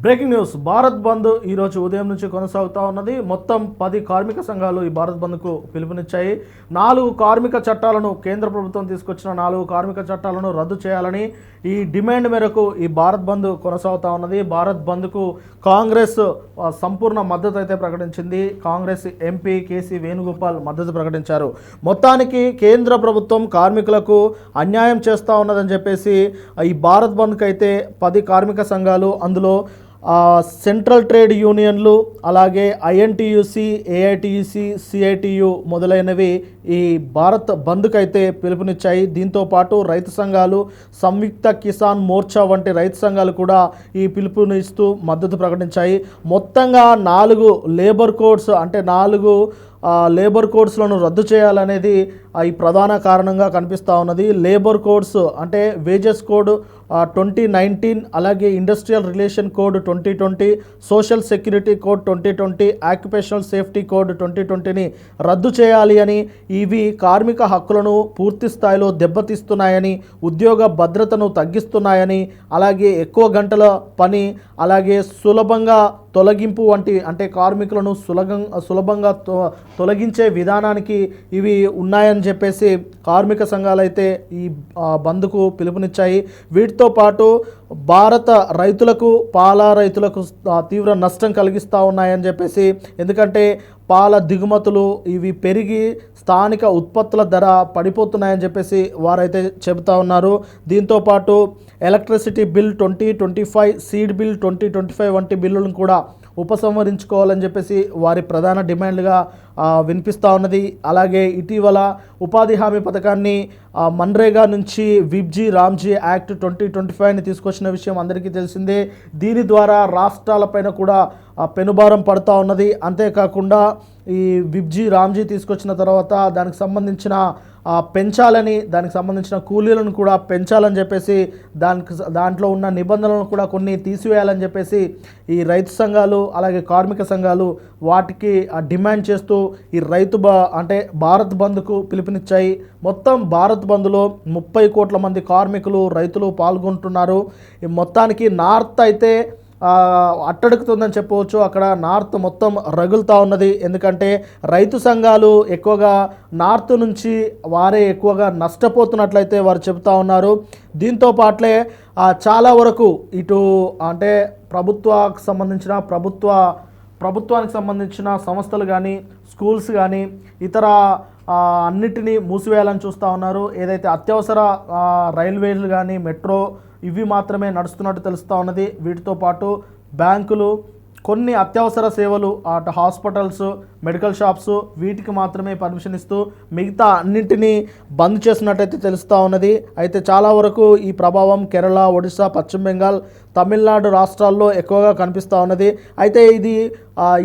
Breaking news, Bharat బంద్ ఈరోజు ఉదయం నుంచి కొనసాగుతూ ఉన్నది. మొత్తం 10 కార్మిక సంఘాలు ఈ భారత్ బంద్కు పిలుపునిచ్చాయి. 4 కార్మిక చట్టాలను, కేంద్ర ప్రభుత్వం తీసుకొచ్చిన 4 కార్మిక చట్టాలను రద్దు చేయాలని ఈ డిమాండ్ మేరకు ఈ భారత్ బంద్ కొనసాగుతూ ఉన్నది. భారత్ బంద్కు కాంగ్రెస్ సంపూర్ణ మద్దతు అయితే ప్రకటించింది. కాంగ్రెస్ ఎంపీ కేసీ వేణుగోపాల్ మద్దతు ప్రకటించారు. మొత్తానికి కేంద్ర ప్రభుత్వం కార్మికులకు అన్యాయం చేస్తూ ఉన్నదని చెప్పేసి ఈ భారత్ బంద్కి అయితే 10 కార్మిక సంఘాలు, అందులో సెంట్రల్ ట్రేడ్ యూనియన్లు, అలాగే ఐఎన్టీయూసీ, ఏఐటీయూసీ, సిఐటియు మొదలైనవి ఈ భారత్ బంద్కు అయితే పిలుపునిచ్చాయి. దీంతోపాటు రైతు సంఘాలు, సంయుక్త కిసాన్ మోర్చా వంటి రైతు సంఘాలు కూడా ఈ పిలుపునిస్తూ మద్దతు ప్రకటించాయి. మొత్తంగా 4 లేబర్ కోడ్స్, అంటే 4 లేబర్ కోడ్స్లను రద్దు చేయాలనేది ఈ ప్రధాన కారణంగా కనిపిస్తూ ఉన్నది. లేబర్ కోడ్స్ అంటే వేజెస్ కోడ్ 2019, అలాగే industrial relation code 2020, social security code 2020, occupational safety code 2020ని రద్దు చేయాలి అని, ఇవి కార్మిక హక్కులను పూర్తి స్థాయిలో దెబ్బతీస్తున్నాయని, ఉద్యోగ భద్రతను తగ్గిస్తున్నాయని, అలాగే ఎక్కువ గంటల పని, అలాగే సులభంగా తొలగింపు వంటి, అంటే కార్మికులను సులభంగా తొలగించే విధానానికి ఇవి ఉన్నాయని చెప్పేసి కార్మిక సంఘాలు అయితే ఈ బంద్కు పిలుపునిచ్చాయి. వీటితో పాటు భారత రైతులకు, పాల రైతులకు తీవ్ర నష్టం కలిగిస్తూ ఉన్నాయని చెప్పేసి, ఎందుకంటే పాల దిగుమతులు ఇవి పెరిగి స్థానిక ఉత్పత్తుల ధర పడిపోతున్నాయని చెప్పేసి వారైతే చెబుతూ ఉన్నారు. దీంతోపాటు ఎలక్ట్రిసిటీ బిల్ 2025, సీడ్ బిల్ 2025 వంటి బిల్లులను కూడా ఉపసంహరించుకోవాలని చెప్పేసి వారి ప్రధాన డిమాండ్లుగా వినిపిస్తూ ఉన్నది. అలాగే ఇటీవల ఉపాధి హామీ పథకాన్ని మన్రేగా నుంచి విబ్జీ రామ్జీ యాక్ట్ 2025ని తీసుకొచ్చిన విషయం అందరికీ తెలిసిందే. దీని ద్వారా రాష్ట్రాలపైన కూడా పెనుభారం పడుతూ ఉన్నది. అంతేకాకుండా ఈ విబ్జీ రామ్జీ తీసుకొచ్చిన తర్వాత దానికి సంబంధించిన దానికి సంబంధించిన కూలీలను కూడా పెంచాలని చెప్పేసి, దాంట్లో ఉన్న నిబంధనలను కూడా కొన్ని తీసివేయాలని చెప్పేసి ఈ రైతు సంఘాలు, అలాగే కార్మిక సంఘాలు వాటికి డిమాండ్ చేస్తూ ఈ అంటే భారత్ బంద్కు పిలుపునిచ్చాయి. మొత్తం భారత్ బంద్లో 30 కోట్ల మంది కార్మికులు, రైతులు పాల్గొంటున్నారు. మొత్తానికి నార్త్ అయితే అట్టడుగుతుందని చెప్పవచ్చు. అక్కడ నార్త్ మొత్తం రగులుతూ ఉన్నది. ఎందుకంటే రైతు సంఘాలు ఎక్కువగా నార్త్ నుంచి వారే ఎక్కువగా నష్టపోతున్నట్లయితే వారు చెబుతూ ఉన్నారు. దీంతో పాటులే చాలా వరకు ఇటు అంటే ప్రభుత్వానికి సంబంధించిన సంస్థలు కానీ, స్కూల్స్ కానీ, ఇతర అన్నిటినీ మూసివేయాలని చూస్తూ ఉన్నారు. ఏదైతే అత్యవసర రైల్వేలు కానీ, మెట్రో ఇవి మాత్రమే నడుస్తున్నట్టు తెలుస్తూ ఉన్నది. వీటితో పాటు బ్యాంకులు, కొన్ని అత్యవసర సేవలు, అటు హాస్పిటల్స్, మెడికల్ షాప్స్ వీటికి మాత్రమే పర్మిషన్ ఇస్తూ మిగతా అన్నింటినీ బంద్ చేసినట్టయితే తెలుస్తూ ఉన్నది. అయితే చాలా వరకు ఈ ప్రభావం కేరళ, ఒడిశా, పశ్చిమ బెంగాల్, తమిళనాడు రాష్ట్రాల్లో ఎక్కువగా కనిపిస్తూ ఉన్నది. అయితే ఇది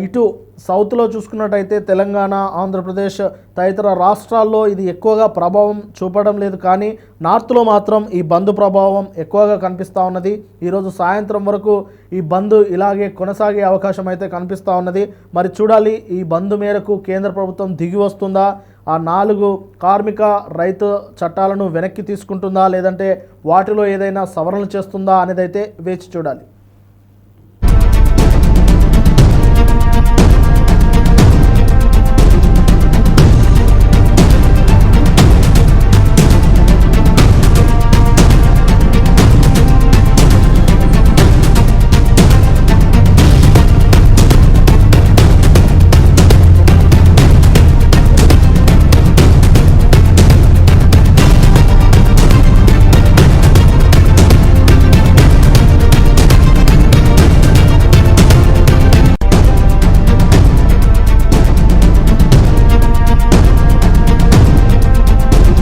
ఇటు సౌత్లో చూసుకున్నట్టయితే తెలంగాణ, ఆంధ్రప్రదేశ్ తదితర రాష్ట్రాల్లో ఇది ఎక్కువగా ప్రభావం చూపడం లేదు. కానీ నార్త్లో మాత్రం ఈ బంద్ ప్రభావం ఎక్కువగా కనిపిస్తూ ఉన్నది. ఈరోజు సాయంత్రం వరకు ఈ బంద్ ఇలాగే కొనసాగే అవకాశం అయితే కనిపిస్తూ ఉన్నది. మరి చూడాలి, ఈ బంద్ మేరకు కేంద్ర ప్రభుత్వం దిగి వస్తుందా, ఆ 4 కార్మిక రైతు చట్టాలను వెనక్కి తీసుకుంటుందా, లేదంటే వాటిలో ఏదైనా సవరణలు చేస్తుందా అనేది అయితే వేచి చూడాలి.